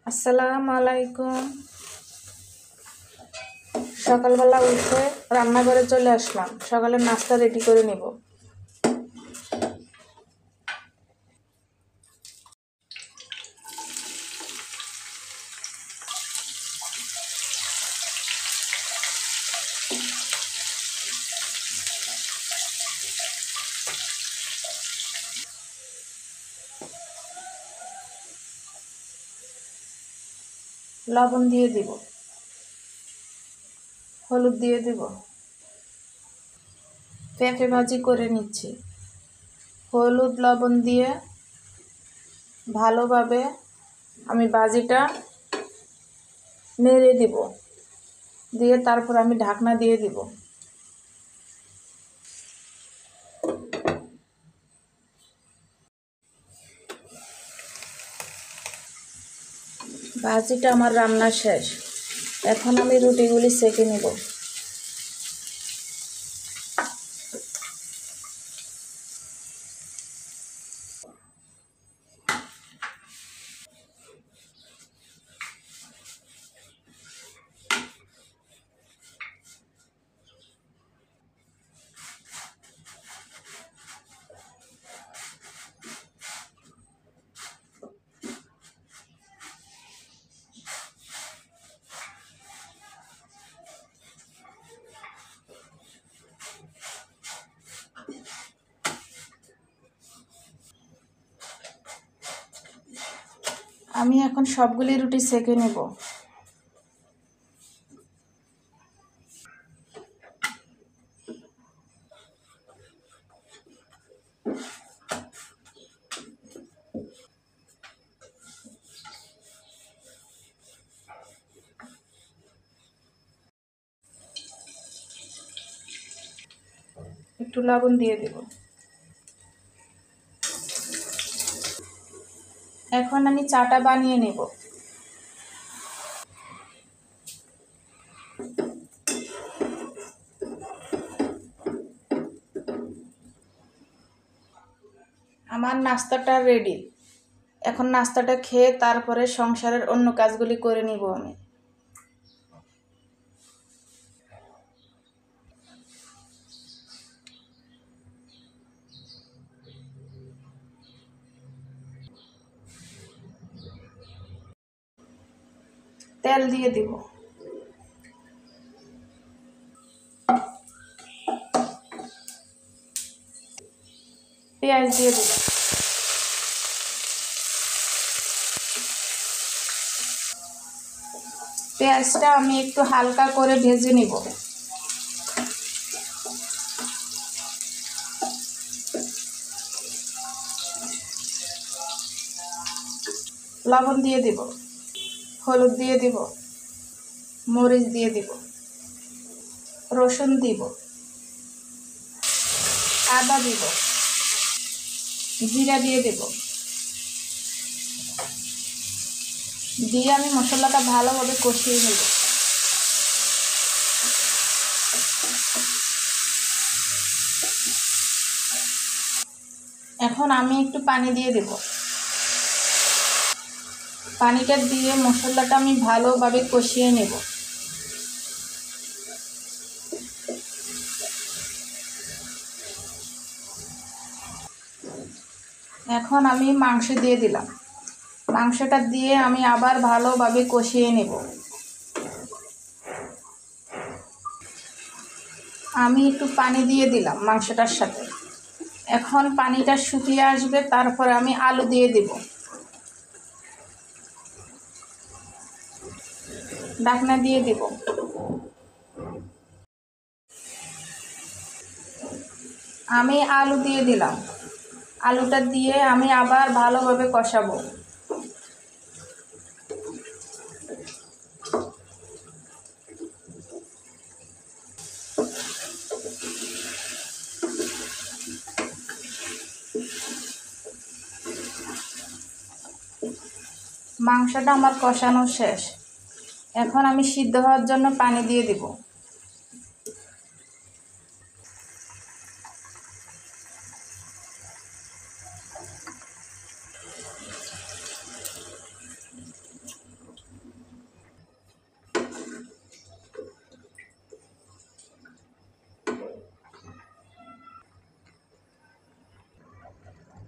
আসসালামু আলাইকুম। সকালবেলা উঠে রান্নাঘরে চলে আসলাম, সকালের নাস্তা রেডি করে নিব। লবণ দিয়ে দিব, হলুদ দিয়ে দিব। পেঁপে ভাজি করে নিচ্ছি। হলুদ লবণ দিয়ে ভালোভাবে আমি ভাজিটা নেড়ে দিব, দিয়ে তারপর আমি ঢাকনা দিয়ে দিব। ভাজিটা আমার রান্না শেষ, এখন আমি রুটিগুলি সেঁকে নেব। আমি এখন সবগুলি রুটি সেঁকে নেব। একটু লবণ দিয়ে দেব। এখন আমি চাটা বানিয়ে নেব। আমার নাস্তাটা রেডি। এখন নাস্তাটা খেয়ে তারপরে সংসারের অন্য কাজগুলি করে নিব আমি। তেল দিয়ে দিব, পেঁয়াজ দিয়ে দিব। পেঁয়াজটা আমি একটু হালকা করে ভেজে নিব। লবণ দিয়ে দিব, হলুদ দিয়ে দিব, মরিচ দিয়ে দিব, রসুন দিব, আদা দিব, জিরা দিয়ে দেব, দিয়ে আমি মশলাটা ভালোভাবে কষিয়ে নেব। এখন আমি একটু পানি দিয়ে দেব। পানিটা দিয়ে মশলাটা আমি ভালোভাবে কষিয়ে নেব। এখন আমি মাংস দিয়ে দিলাম। মাংসটা দিয়ে আমি আবার ভালোভাবে কষিয়ে নেব। আমি একটু পানি দিয়ে দিলাম মাংসটার সাথে। এখন পানিটা শুকিয়ে আসবে, তারপরে আমি আলু দিয়ে দেব। ঢাকনা দিয়ে দেব। আমি আলু দিয়ে দিলাম। আলুটা দিয়ে আমি আবার ভালোভাবে কষাবো। মাংসটা আমার কষানো শেষ। এখন আমি সিদ্ধ হওয়ার জন্য পানি দিয়ে দিব।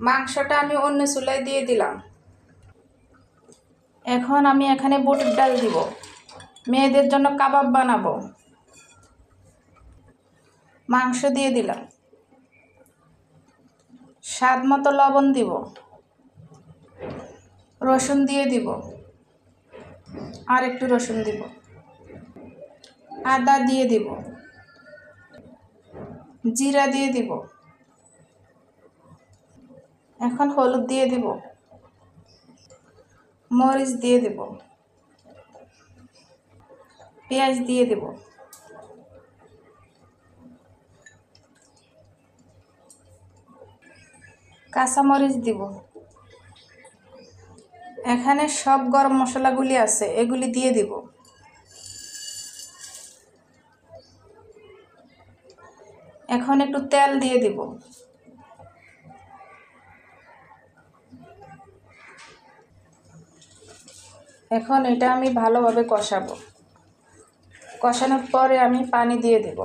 মাংসটা আমি অন্য চুলায় দিয়ে দিলাম। এখন আমি এখানে বুটের ডাল দিব। মেয়েদের জন্য কাবাব বানাবো। মাংস দিয়ে দিলাম। স্বাদ মতো লবণ দিব। রসুন দিয়ে দিব। আর একটু রসুন দিব। আদা দিয়ে দিব। জিরা দিয়ে দিব। এখন হলুদ দিয়ে দিব। মরিচ দিয়ে দিব। পেঁয়াজ দিয়ে দিব। কাঁচামরিচ দিব। এখানে সব গরম মশলাগুলি আছে, এগুলি দিয়ে দিব। এখন একটু তেল দিয়ে দিব। এখন এটা আমি ভালোভাবে কষাবো। কষানোর পরে আমি পানি দিয়ে দেব।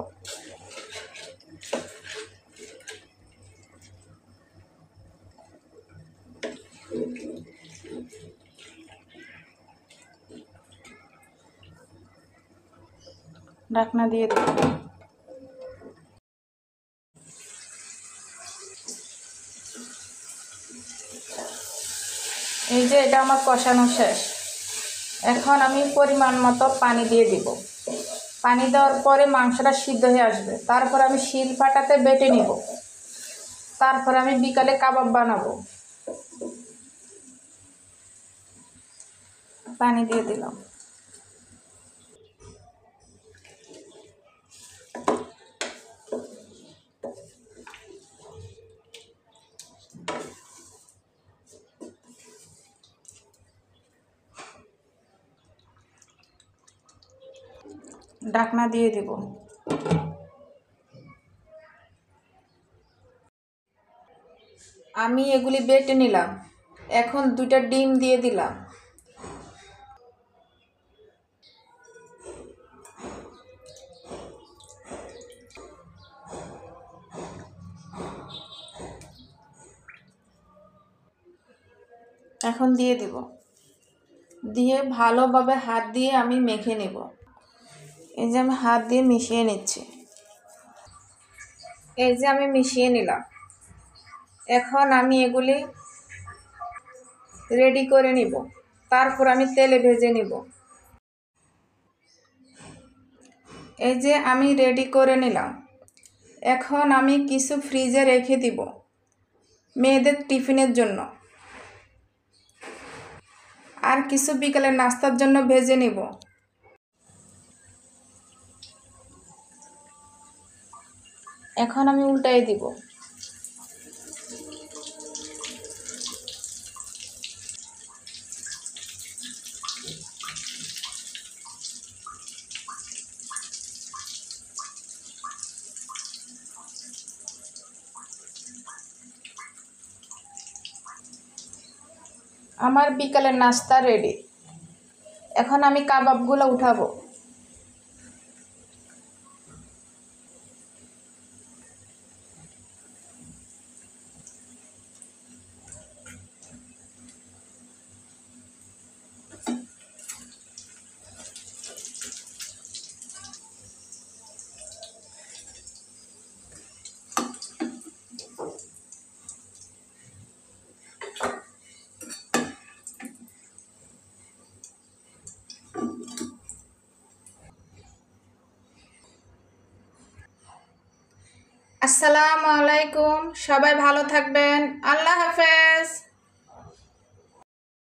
ঢাকনা দিয়ে দেব। এই যে এটা আমার কষানো শেষ। এখন আমি পরিমাণ মতো পানি দিয়ে দিব। পানি দেওয়ার পরে মাংসটা সিদ্ধ হয়ে আসবে। তারপর আমি শিল পাটাতে বেটে নিব। তারপর আমি বিকালে কাবাব বানাবো। পানি দিয়ে দিলাম। ঢাকনা দিয়ে দিব। আমি এগুলি বেটে নিলাম। এখন 2টা ডিম দিয়ে দিলাম। এখন দিয়ে দিব। দিয়ে ভালোভাবে হাত দিয়ে আমি মেখে নেব। এই যে আমি হাত দিয়ে মিশিয়ে নিচ্ছি। এই যে আমি মিশিয়ে নিলাম। এখন আমি এগুলি রেডি করে নিব। তারপর আমি তেলে ভেজে নিব। এই যে আমি রেডি করে নিলাম। এখন আমি কিছু ফ্রিজে রেখে দিব মেয়েদের টিফিনের জন্য। আর কিছু বিকালের নাস্তার জন্য ভেজে নিব। এখন আমি উল্টাই দিব। আমার বিকালের নাস্তা রেডি। এখন আমি কাবাবগুলো উঠাবো। আসসালামু আলাইকুম। সবাই ভালো থাকবেন। আল্লাহ হাফেজ।